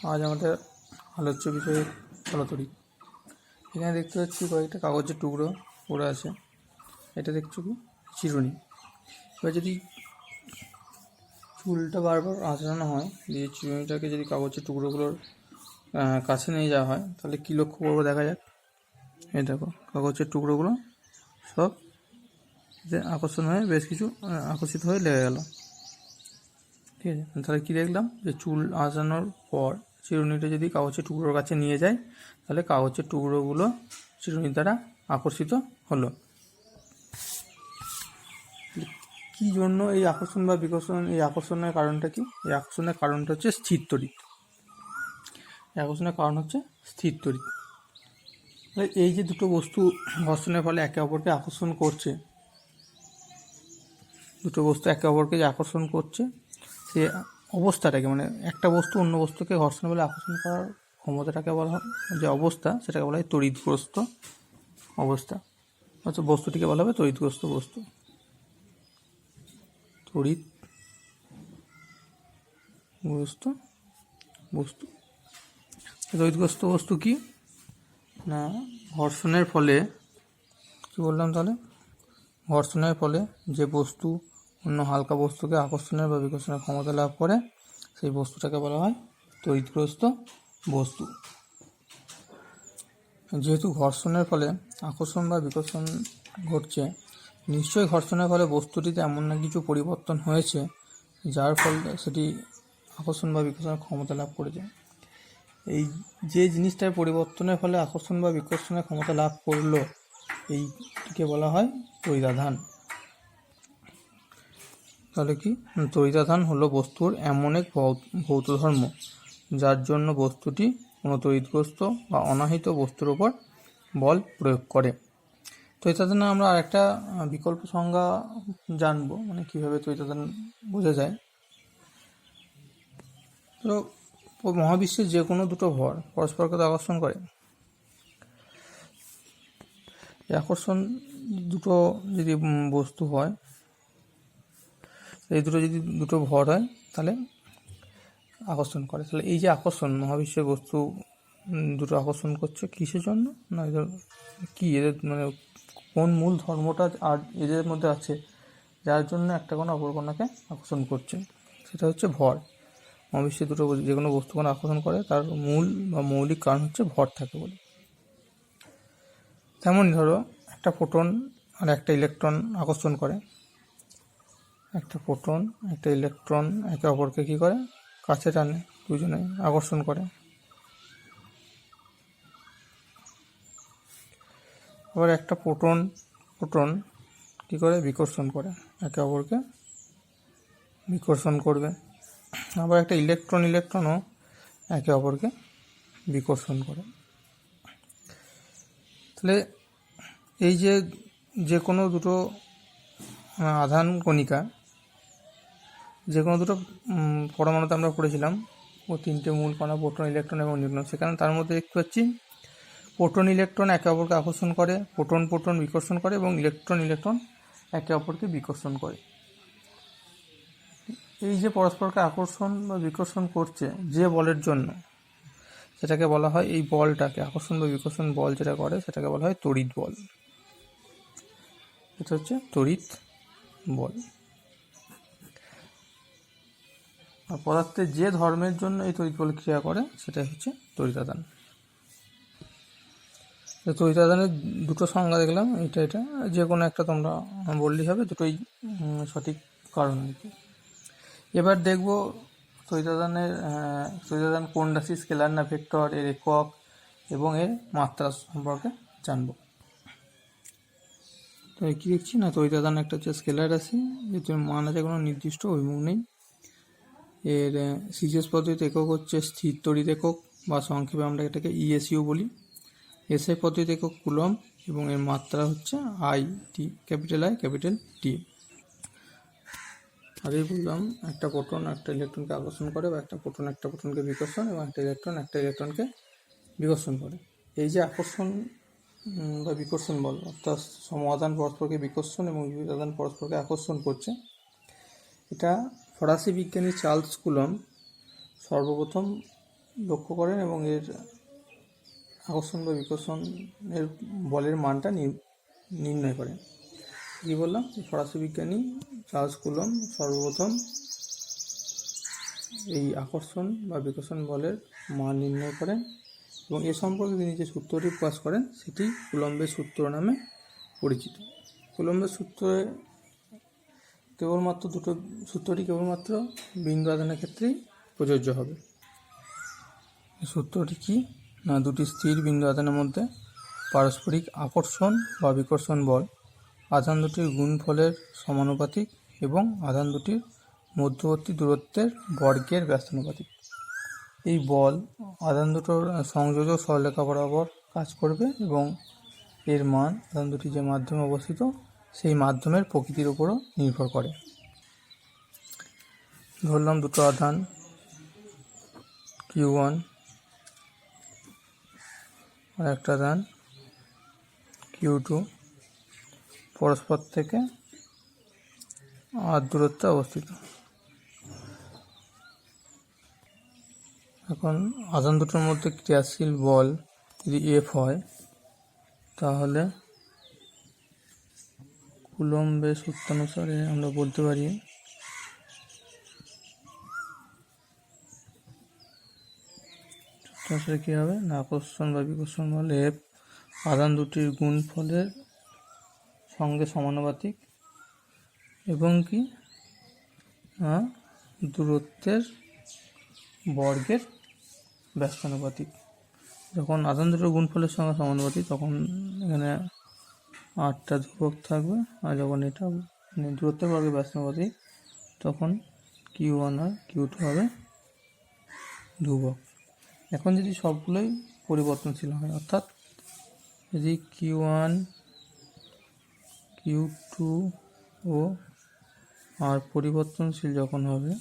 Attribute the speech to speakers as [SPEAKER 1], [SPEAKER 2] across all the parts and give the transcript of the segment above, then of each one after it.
[SPEAKER 1] আজ আমাদের আলোচ্য বিষয়ে চলতরিৎ। এখানে দেখতে পাচ্ছি কয়েকটা কাগজের টুকরো পড়ে আছে। এটা দেখছো কি চিরুনি। এবার যদি চুলটা বারবার আঁচড়ানো হয়, দিয়ে চিরুনিটাকে যদি কাগজের টুকরোগুলোর কাছে নিয়ে যাওয়া হয়, তাহলে কী লক্ষ্য করবো দেখা যাক। এই দেখো কাগজের টুকরোগুলো সব আকর্ষণ হয়ে বেশ কিছু আকর্ষিত হয়ে লেগে গেল। ঠিক আছে, তাহলে কী দেখলাম যে চুল আঁচড়ানোর পর চিরুনিটা যদি কাগজের টুকরোর কাছে নিয়ে যায়, তাহলে কাগজের টুকরোগুলো চিরুনির দ্বারা আকর্ষিত হলো। কী জন্য এই আকর্ষণ বা বিকর্ষণ, এই আকর্ষণের কারণটা কি? এই আকর্ষণের কারণটা হচ্ছে স্থির তড়িৎ। এই আকর্ষণের কারণ হচ্ছে স্থির তড়িৎ। এই যে দুটো বস্তু ঘর্ষণের ফলে একে অপরকে আকর্ষণ করছে, দুটো বস্তু একে অপরকে যে আকর্ষণ করছে, সে অবস্থাটাকে, মানে একটা বস্তু অন্য বস্তুকে ঘর্ষণ বলে আকর্ষণ করার ক্ষমতাটাকে বলা হয়, যে অবস্থা, সেটাকে বলা হয় তড়িৎগ্রস্ত অবস্থা। অর্থাৎ বস্তুটিকে বলা হবে তড়িৎগ্রস্ত বস্তু। তড়িৎগ্রস্ত বস্তু। তড়িৎগ্রস্ত বস্তু কি না, ঘর্ষণের ফলে, কি বললাম তাহলে, ঘর্ষণের ফলে যে বস্তু অন্য হালকা বস্তুকে আকর্ষণের বা বিকর্ষণের ক্ষমতা লাভ করে, সেই বস্তুটাকে বলা হয় তড়িৎগ্রস্ত বস্তু। যেহেতু ঘর্ষণের ফলে আকর্ষণ বা বিকর্ষণ ঘটছে, নিশ্চয়ই ঘর্ষণের ফলে বস্তুটিতে এমন না কিছু পরিবর্তন হয়েছে, যার ফলে সেটি আকর্ষণ বা বিকর্ষণের ক্ষমতা লাভ করেছে। এই যে জিনিসটার পরিবর্তনের ফলে আকর্ষণ বা বিকর্ষণের ক্ষমতা লাভ করলো, এইটিকে বলা হয় তড়িতাধান। তাহলে কি, তড়িতাধান হলো বস্তুর এমন এক ভৌত ধর্ম, যার জন্য বস্তুটি কোনো তড়িৎগ্রস্ত বা অনাহিত বস্তুর ওপর বল প্রয়োগ করে। তড়িতাধানে আমরা আরেকটা বিকল্প সংজ্ঞা জানবো, মানে কীভাবে তড়িতাধান বোঝা যায়। তো মহাবিশ্বের যে কোনো দুটো ভর পরস্পরকে তো আকর্ষণ করে। এই আকর্ষণ দুটো যদি বস্তু হয়, এই দুটো যদি দুটো ভর হয়, তাহলে আকর্ষণ করে। তাহলে এই যে আকর্ষণ, মহাবিশ্বের বস্তু দুটো আকর্ষণ করছে কিসের জন্য না, এদের কি, এদের মানে কোন মূল ধর্মটা আর এদের মধ্যে আছে, যার জন্য একটা কোনো অপর কণাকে আকর্ষণ করছে, সেটা হচ্ছে ভর। মহাবিশ্বের দুটো যে কোনো বস্তুকে আকর্ষণ করে, তার মূল বা মৌলিক কারণ হচ্ছে ভর থাকে বলে। তেমনই ধরো একটা ফোটন আর একটা ইলেকট্রন আকর্ষণ করে। একটা ফোটন একটা ইলেকট্রন একে অপরকে কী করে, কাছে টানে, দুজনে আকর্ষণ করে। আবার একটা ফোটন কী করে, বিকর্ষণ করে, একে অপরকে বিকর্ষণ করবে। আবার একটা ইলেকট্রনও একে অপরকে বিকর্ষণ করে। তাহলে এই যে কোনো দুটো আধান কণিকা, যে কোনো দুটো পরমাণুতে আমরা পড়েছিলাম, ও তিনটে মূল কণা, প্রোটন, ইলেকট্রন এবং নিউট্রন। সেখানে তার মধ্যে দেখতে পাচ্ছি প্রোটন ইলেকট্রন একে অপরকে আকর্ষণ করে, প্রোটন বিকর্ষণ করে, এবং ইলেকট্রন একে অপরকে বিকর্ষণ করে। এই যে পরস্পরকে আকর্ষণ বা বিকর্ষণ করছে যে বলের জন্য, সেটাকে বলা হয়, এই বলটাকে, আকর্ষণ বা বিকর্ষণ বল যেটা করে, সেটাকে বলা হয় তড়িৎ বল। এটা হচ্ছে তড়িৎ বল। আর পদার্থের যে ধর্মের জন্য এই তড়িৎ বল ক্রিয়া করে, সেটাই হচ্ছে তড়িতাধান। তড়িতাধানের দুটো সংজ্ঞা দেখলাম, এটা যে কোনো একটা তোমরা বললেই হবে, দুটোই সঠিক কারণ আর কি। এবার দেখব তড়িতাধান কোন রাশি, স্কেলার না ভেক্টর, এর একক এবং এর মাত্রা সম্পর্কে জানবো। তো কি দেখছি না, তড়িতাধান একটা হচ্ছে স্কেলার রাশি, যেটির মান আছে কোনো নির্দিষ্ট অভিমুখ নেই। এর সিজিএস পদ্ধতিতে একক হচ্ছে স্থির তড়িৎ একক, বা সংক্ষেপে আমরা এটাকে ইএসইউ বলি। এসআই পদ্ধতিতে একক কুলম্ব, এবং এর মাত্রা হচ্ছে IT, capital I capital T. আগেই বললাম একটা প্রোটন একটা ইলেকট্রনকে আকর্ষণ করে, বা একটা প্রোটন একটা প্রোটনকে বিকর্ষণ, এবং একটা ইলেকট্রনকে বিকর্ষণ করে। এই যে আকর্ষণ বা বিকর্ষণ বল, অর্থাৎ সমাধান পরস্পরকে বিকর্ষণ এবং বিপরীতাধান পরস্পরকে আকর্ষণ করছে, এটা ফরাসি বিজ্ঞানী চার্লস কুলম্ব সর্বপ্রথম লক্ষ্য করেন এবং এর আকর্ষণ বা বিকর্ষণের বলের মানটা নির্ণয় করেন। কী বললাম, ফরাসি বিজ্ঞানী চার্লস কুলম্ব সর্বপ্রথম এই আকর্ষণ বা বিকর্ষণ বলের মান নির্ণয় করেন এবং এ সম্পর্কে তিনি যে সূত্রটি প্রকাশ করেন সেটি কুলম্বের সূত্র নামে পরিচিত। কুলম্বের সূত্রটি কেবলমাত্র বিন্দু আধানের ক্ষেত্রেই প্রযোজ্য হবে। সূত্রটি কি না, দুটি স্থির বিন্দু আধানের মধ্যে পারস্পরিক আকর্ষণ বা বিকর্ষণ বল আধান দুটির গুণফলের সমানুপাতিক এবং আধান দুটির মধ্যবর্তী দূরত্বের বর্গের ব্যস্তানুপাতিক। এই বল আধান দুটোর সংযোজক সরলরেখা বরাবর কাজ করবে এবং এর মান আধান দুটি যে মাধ্যমে অবস্থিত সেই মাধ্যমের প্রকৃতির উপরও নির্ভর করে। ধরলাম দুটো আধান Q1 আর একটা আধান Q2 পরস্পর থেকে r দূরত্বে অবস্থিত। এখন আধান দুটোর মধ্যে ক্রিয়াশীল বল যদি F হয় তাহলে কুলম্বের সূত্রানুসারে আমরা বলতে পারি কী হবে না, আকর্ষণ বা বিকর্ষণ বল F আধান দুটির গুণফলের সঙ্গে সমানুপাতিক এবং কি দূরত্বের বর্গের ব্যস্তানুপাতিক। যখন আধান দুটোর গুণফলের সঙ্গে সমানুপাতিক তখন এখানে 8টা ধ্রুবক থাকবে, আর যখন এটা দূরত্বের বর্গের ব্যস্তানুপাতিক তখন Q1 আর Q2 হবে ধ্রুবক। এখন যদি সবগুলোই পরিবর্তনশীল হয়, অর্থাৎ যদি Q1 Q2 ও আর পরিবর্তনশীল যখন হবে,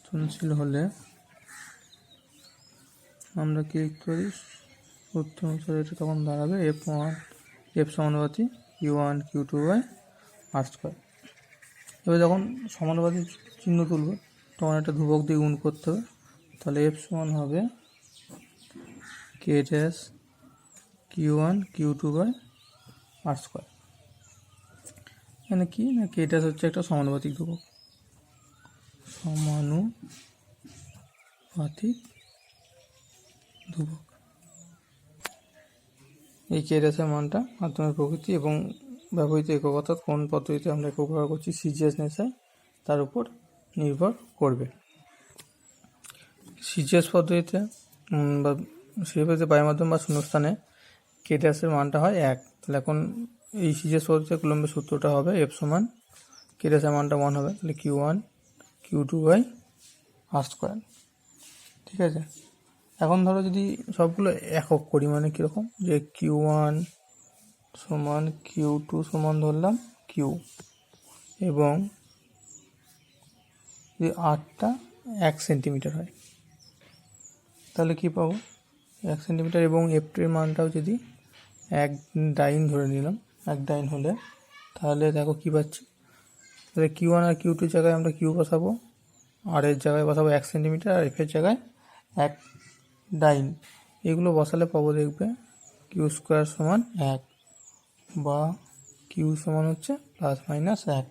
[SPEAKER 1] পরিবর্তনশীল হলে আমরা কি লিখতে পারি, সূত্র অনুসারে এটা তখন দাঁড়াবে F সমানুপাতিক Q1 Q2/r²। এবার যখন সমানুপাতিক চিহ্ন তুলব তখন একটা ধ্রুবক দিয়ে গুণ করতে হবে, তাহলে F সমান হবে K ড্যাশ Q1 Q2/r²। এখানে কি না, K ড্যাশ হচ্ছে একটা সমানুপাতিক ধ্রুবক, সমানুপাতিক ধ্রুবক। এই K ড্যাশের মানটা মাধ্যমের প্রকৃতি এবং ব্যবহৃত একক অর্থাৎ কোন পদ্ধতিতে আমরা একক ব্যবহার করছি সিজিএস নেশায় তার উপর নির্ভর করবে। সিজিএস পদ্ধতিতে বা সেভাবে বায়ু মাধ্যম বা শূন্যস্থানে K ড্যাশের মানটা হয় 1। তাহলে এখন এই সিজিএস পদ্ধতিতে কুলম্বের সূত্রটা হবে F সমান K ড্যাশের মানটা 1 হবে, তাহলে Q1 Q2/r²। ঠিক আছে, এখন ধরো যদি সবগুলো একক করি, মানে কীরকম, যে Q1 সমান Q2 সমান ধরলাম Q এবং যদি আরটা 1 সেন্টিমিটার হয় তাহলে কি পাবো 1 সেন্টিমিটার, এবং এফটির মানটাও যদি 1 ডাইন ধরে নিলাম, 1 ডাইন হলে তাহলে দেখো কী পাচ্ছি, তাহলে Q1 আর Q2 জায়গায় আমরা Q বসাবো, আর এর জায়গায় বসাবো 1 সেন্টিমিটার, আর এফের জায়গায় 1 ডাইন। এগুলো বসালে পাবো দেখবে Q² সমান 1 বা Q সমান হচ্ছে ±1।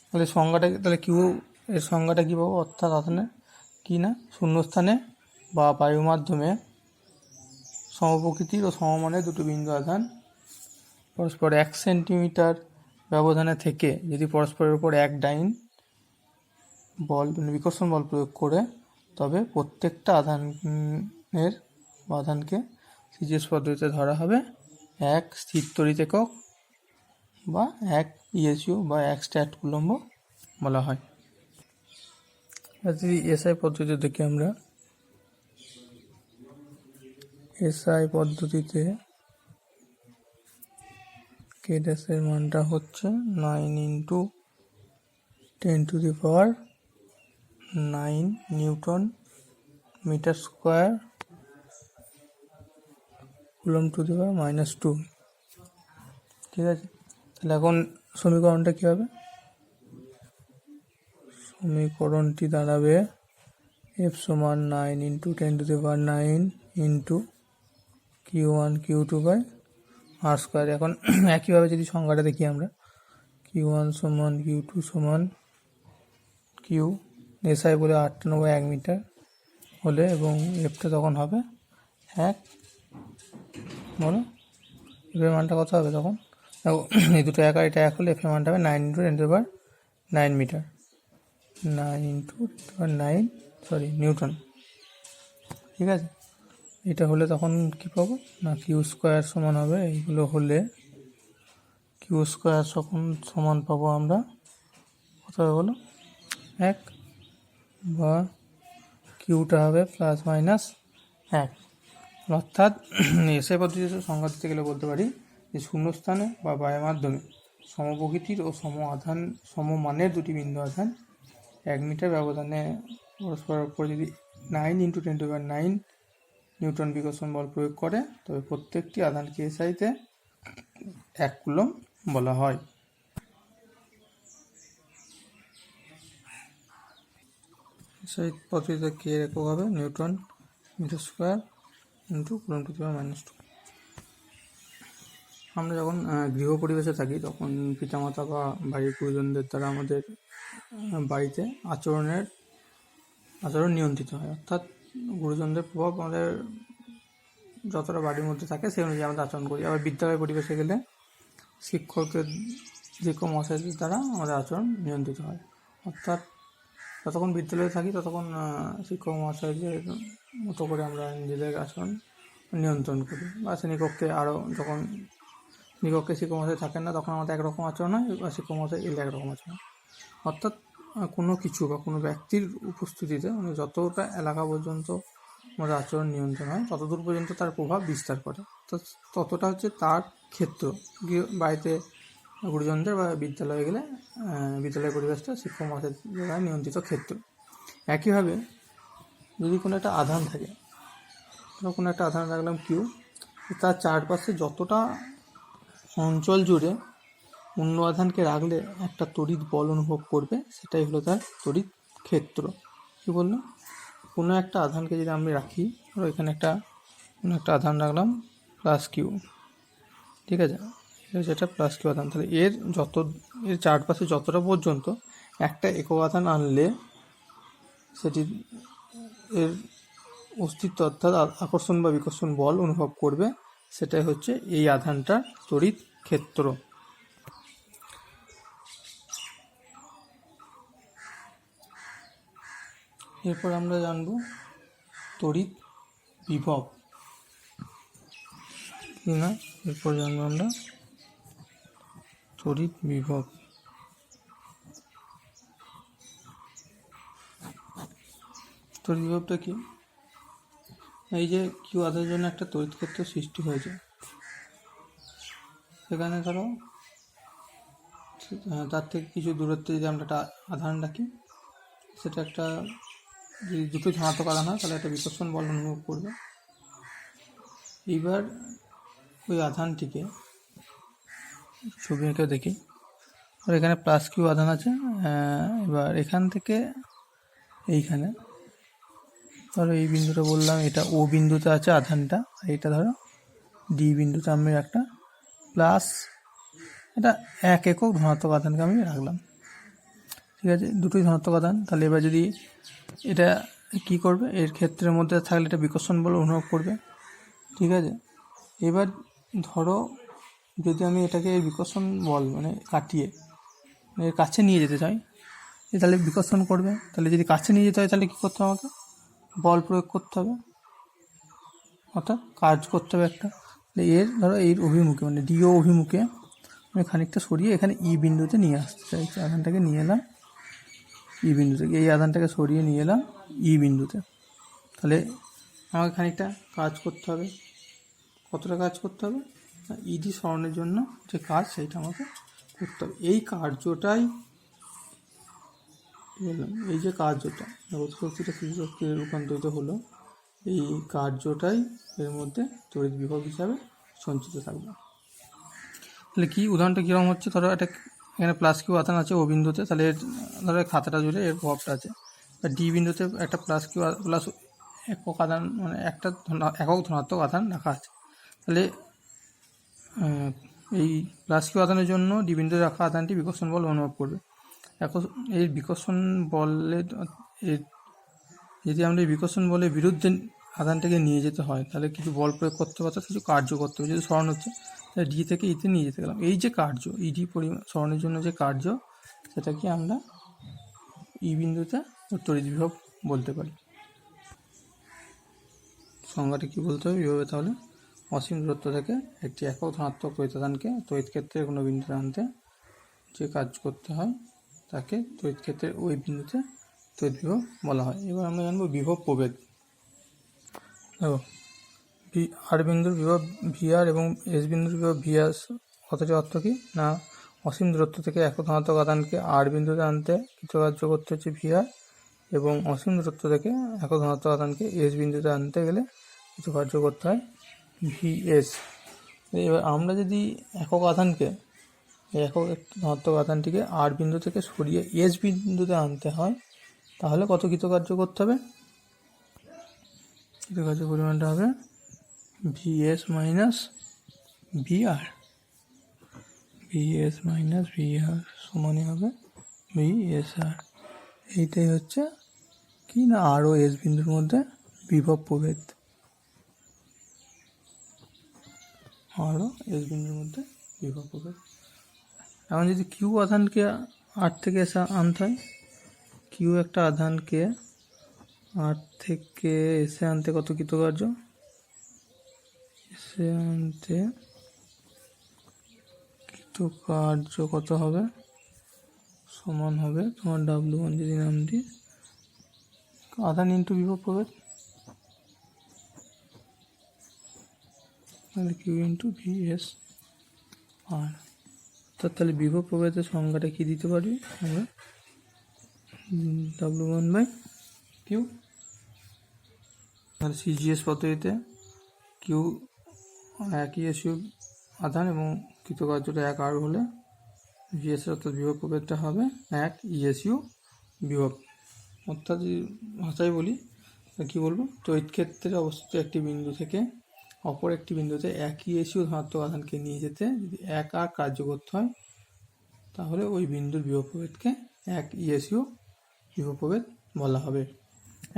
[SPEAKER 1] তাহলে Q এর সংজ্ঞাটা কী পাবো, অর্থাৎ আধানের কি না, শূন্যস্থানে বা বায়ু মাধ্যমে সমপ্রকৃতির ও সমমানের দুটো বিন্দু আধান পরস্পর 1 সেন্টিমিটার ব্যবধানে থেকে যদি পরস্পরের উপর 1 ডাইন বল বিকর্ষণ বল প্রয়োগ করে, তবে প্রত্যেকটা আধানকে সিজিএস পদ্ধতিতে ধরা হবে 1 স্থির তড়িৎ একক বা 1 ইএসইউ বা 1 স্ট্যাট কুলম্ব বলা হয়। যদি এসআই পদ্ধতিতে দেখি আমরা, এসআই পদ্ধতিতে K ড্যাশের মানটা হচ্ছে 9 × 10⁹ newton metre square coulomb to the power -2। ঠিক আছে, তাহলে এখন সমীকরণটা কী হবে, সমীকরণটি দাঁড়াবে এফ সমান 9 into 10⁹ into Q1 Q2 by r square. এখন একইভাবে যদি সংখ্যাটা দেখি আমরা, Q1 সমান Q2 সমান কিউ এসআই বলে 98 1 মিটার হলে, এবং এফটা তখন হবে 1, বলো এফের মানটা কত হবে তখন? দেখো এই দুটো এক আর এটা এক হলে এফের মানটা হবে 9 ইন্টু 10⁹ মিটার, 9 ইন্টু 9 নিউটন। ঠিক আছে, এটা হলে তখন কি পাবো না, কিউ স্কোয়ার সমান হবে, এইগুলো হলে কিউ স্কোয়ার সমান পাবো আমরা কত হবে বলো, 1, বা কিউটা হবে +-1। অর্থাৎ এসআই পদ্ধতিতে সংজ্ঞা দিতে গেলে বলতে পারি যে শূন্যস্থানে বা বায়ের মাধ্যমে সমপ্রকৃতির ও সমমানের দুটি বিন্দু আধান 1 মিটার ব্যবধানে পরস্পরের উপর যদি 9 ইন্টু 10⁹ নিউটন বিকর্ষণ বল প্রয়োগ করে, তবে প্রত্যেকটি আধানকে এসআইতে 1 কুলম্ব বলা হয়। এসআই পদ্ধতিতে কে একক হবে newton metre square into coulomb to the power -2। আমরা যখন গৃহ পরিবেশে থাকি তখন পিতামাতা বা বাড়ির গুরুজনদের দ্বারা আমাদের বাড়িতে আচরণ নিয়ন্ত্রিত হয়, অর্থাৎ গুরুজনদের প্রভাব আমাদের যতটা বাড়ির মধ্যে থাকে সেই অনুযায়ী আমরা আচরণ করি। আবার বিদ্যালয় পরিবেশে গেলে শিক্ষক মহাশয়দের দ্বারা আমাদের আচরণ নিয়ন্ত্রিত হয়, অর্থাৎ যতক্ষণ বিদ্যালয়ে থাকি ততক্ষণ শিক্ষক মহাশয়দের মতো করে আমরা নিজেদের আচরণ নিয়ন্ত্রণ করি, বা শ্রেণীকক্ষে আরও যখন শ্রেণীকক্ষে শিক্ষক মহাশয় থাকেন না তখন আমাদের একরকম আচরণ হয়, বা শিক্ষক মহাশয় এলে একরকম আচরণ। অর্থাৎ কোনো কিছু বা কোনো ব্যক্তির উপস্থিতিতে মানে যতটা এলাকা পর্যন্ত আমাদের আচরণ নিয়ন্ত্রণ হয় ততদূর পর্যন্ত তার প্রভাব বিস্তার করে, ততটা হচ্ছে তার ক্ষেত্র। বাড়িতে গুরুজনদের বা বিদ্যালয়ে গেলে বিদ্যালয় পরিবেশটা শিক্ষক মহাশয় দ্বারা নিয়ন্ত্রিত ক্ষেত্র। একইভাবে যদি কোনো একটা আধান থাকে, কোনো একটা আধান রাখলাম কিউ, তার চারপাশে যতটা অঞ্চল জুড়ে অন্য আধানকে রাখলে একটা তড়িৎ বল অনুভব করবে, সেটাই হলো তার তড়িৎ ক্ষেত্র। কী বললো, কোনো একটা আধানকে যদি আমি রাখি, ধরো এখানে কোনো একটা আধান রাখলাম +Q, ঠিক আছে, যেটা +Q আধান, তাহলে এর চারপাশে যতটা পর্যন্ত একটা একক আধান আনলে সেটি এর অস্তিত্ব অর্থাৎ আকর্ষণ বা বিকর্ষণ বল অনুভব করবে, সেটাই হচ্ছে এই আধানটার তড়িৎ ক্ষেত্র। এরপর আমরা জানব তড়িৎ বিভব কি না, এরপর জানবো আমরা তড়িৎ বিভব। তড়িৎ বিভবটা কি, এই যে কিউ আধানের জন্য একটা তড়িৎ ক্ষেত্র সৃষ্টি হয়েছে, সেখানে ধরো তার থেকে কিছু দূরত্বে যদি আমরা একটা আধান রাখি, সেটা একটা যদি দুটো ধনাত্মক আধান হয় তাহলে একটা বিকর্ষণ বল অনুভব করবে। এইবার ওই আধানটিকে ছবি এঁকে দেখি, আর এখানে +Q আধান আছে, এবার এখান থেকে এইখানে ধরো এই বিন্দুটা বললাম এটা ও বিন্দুতে আছে আধানটা, আর এটা ধরো ডি বিন্দুতে আমি একটা এটা 1 একক ধনাত্মক আধানকে আমি রাখলাম, ঠিক আছে, দুটোই ধনাত্মক আধান। তাহলে এবার যদি এটা কি করবে, এর ক্ষেত্রের মধ্যে থাকলে এটা বিকর্ষণ বল অনুভব করবে, ঠিক আছে। এবার ধরো যদি আমি এটাকে বিকর্ষণ বল মানে কাটিয়ে এর কাছে নিয়ে যেতে চাই, তাহলে বিকর্ষণ করবে। তাহলে যদি কাছে নিয়ে যেতে হয় তাহলে কী করতে হবে, আমাকে বল প্রয়োগ করতে হবে, অর্থাৎ কাজ করতে হবে একটা। এর ধরো এর অভিমুখে মানে ডিও অভিমুখে আমি খানিকটা সরিয়ে এখানে ই বিন্দুতে নিয়ে আসতে চাইছি, আধানটাকে নিয়ে এলাম ই বিন্দু থেকে, এই আধানটাকে সরিয়ে নিয়ে এলাম ই বিন্দুতে। তাহলে আমাকে খানিকটা কাজ করতে হবে, কতটা কাজ করতে হবে, ইডি সরানোর জন্য যে কাজ সেইটা আমাকে করতে হবে। এই কার্যটাই বললাম, এই যে কার্যটা শক্তিটা স্থিতি শক্তিতে রূপান্তরিত হলো, এই কার্যটাই এর মধ্যে তড়িৎ বিভব হিসাবে সঞ্চিত থাকবে। তাহলে কি উদাহরণটা কীরকম হচ্ছে, ধরো এটা এখানে +Q আধান আছে ও বিন্দুতে, তাহলে ধরো খাতাটা জুড়ে এর প্রভাবটা আছে, ডি বিন্দুতে একটা প্লাস কিউ প্লাস একক আধান মানে একটা একক ধনাত্মক আধান রাখা আছে। তাহলে এই প্লাস কিউ আধানের জন্য ডি বিন্দুতে রাখা আধানটি বিকর্ষণ বল অনুভব করবে। এখন এই বিকর্ষণ বলে যদি আমরা এই বিকর্ষণ বলের বিরুদ্ধে আধানটাকে নিয়ে যেতে হয় তাহলে কিছু বল প্রয়োগ করতে হবে, অর্থাৎ কিছু কার্য করতে হবে। যদি সরণ হচ্ছে তাহলে ডি থেকে ইতে নিয়ে যেতে গেলাম, এই যে কার্য ইডি পরিমাণ সরণের জন্য যে কার্য সেটাকে আমরা ই বিন্দুতে তড়িৎ বিভব বলতে পারি। সংজ্ঞাটা কী বলতে হবে এইভাবে, তাহলে অসীম দূরত্ব থেকে একটি একক ধনাত্মক তড়িতাধানকে তড়িৎ ক্ষেত্রের কোনো বিন্দুতে আনতে যে কাজ করতে হয় তাকে তড়িৎ ক্ষেত্রের ওই বিন্দুতে তড়িৎ বিভব বলা হয়। এবার আমরা জানবো বিভব প্রভেদ। দেখো আর বিন্দুর বিভব ভিআর এবং এস বিন্দুর বিভব ভিআর কথাটির অর্থ কী না, অসীম দূরত্ব থেকে একক ধনাত্মক আধানকে আর বিন্দুতে আনতে কৃতকার্য করতে হচ্ছে ভিআর, এবং অসীম দূরত্ব থেকে একক ধনাত্মক আধানকে এস বিন্দুতে আনতে গেলে কৃতকার্য করতে হয় ভিএস। এবার আমরা যদি একক আধানকে একক ধনাত্মক আধানটিকে আর বিন্দু থেকে সরিয়ে এস বিন্দুতে আনতে হয় তাহলে কত কৃতকার্য করতে হবে? কৃতকার্য পরিমাণটা হবে V S minus V R. V S minus V R সমানই হবে ভিএসআর। এইটাই হচ্ছে কি না আর ও এস বিন্দুর মধ্যে বিভব প্রভেদ। আর ও এস বিন্দুর মধ্যে বিভব প্রভেদ। এখন যদি কিউ আধানকে আর থেকে এসে আনতে হয়, কিউ একটা আধানকে আর থেকে এসে আনতে কত কৃতকার্য? এসে আনতে কৃতকার্য কত হবে? সমান হবে তোমার W1 যদি নাম দিই আধান ইন্টু বিভব প্রভেদ, তাহলে কিউ ইন্টু ভিএস আর। তাহলে বিভব প্রভেদের সংজ্ঞাটা কি দিতে পারি আমরা? W1 by Q. তাহলে সিজিএস পদ্ধতিতে কিউ একই এসইউ আধান এবং কৃতকার্যটা এক আর হলে ভিএস অর্থাৎ বিভব প্রভেদটা হবে এক ইএসইউ বিভব। অর্থাৎ যদি ভাষায় বলি কী বলবো, তড়িৎ ক্ষেত্রে অবস্থিত একটি বিন্দু থেকে অপর একটি বিন্দুতে একই এসইউ ধনাত্মক আধানকে নিয়ে যেতে যদি এক আর কার্য করতে হয় তাহলে ওই বিন্দুর বিভব প্রভেদকে এক ইএসইউ বিভব প্রভেদ বলা হবে।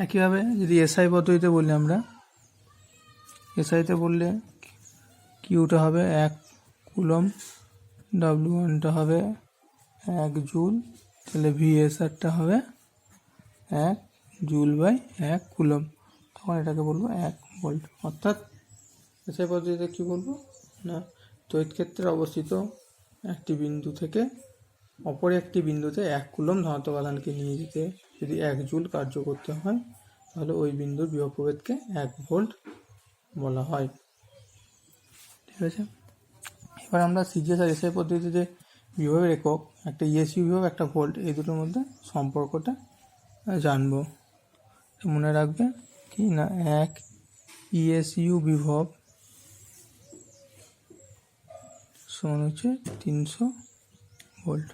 [SPEAKER 1] একইভাবে যদি এসআই পদ্ধতিতে বললে আমরা, এসআইতে বললে কিউটা হবে 1 কুলম, W1টা হবে 1 জুল, তাহলে ভিএসআরটা হবে 1 জুল বাই 1 কুলম, তখন এটাকে বলবো 1 ভোল্ট। অর্থাৎ এসআই পদ্ধতিতে কী বলবো না, তড়িৎ ক্ষেত্রে অবস্থিত একটি বিন্দু থেকে অপর একটি বিন্দুতে 1 কুলম ধনাত্মক আধানকে নিয়ে যেতে যদি 1 জুল কার্য করতে হয় তাহলে ওই বিন্দুর বিভব প্রভেদকে 1 ভোল্ট বলা হয়। ঠিক আছে, এবার আমরা সিজিএস আর এসআই পদ্ধতিতে বিভবের একক একটা ইএসইউ বিভব একটা ভোল্ট এই দুটোর মধ্যে সম্পর্কটা জানবো। মনে রাখবে কি না, 1 ইএসইউ বিভব সমান হচ্ছে 300 ভোল্ট।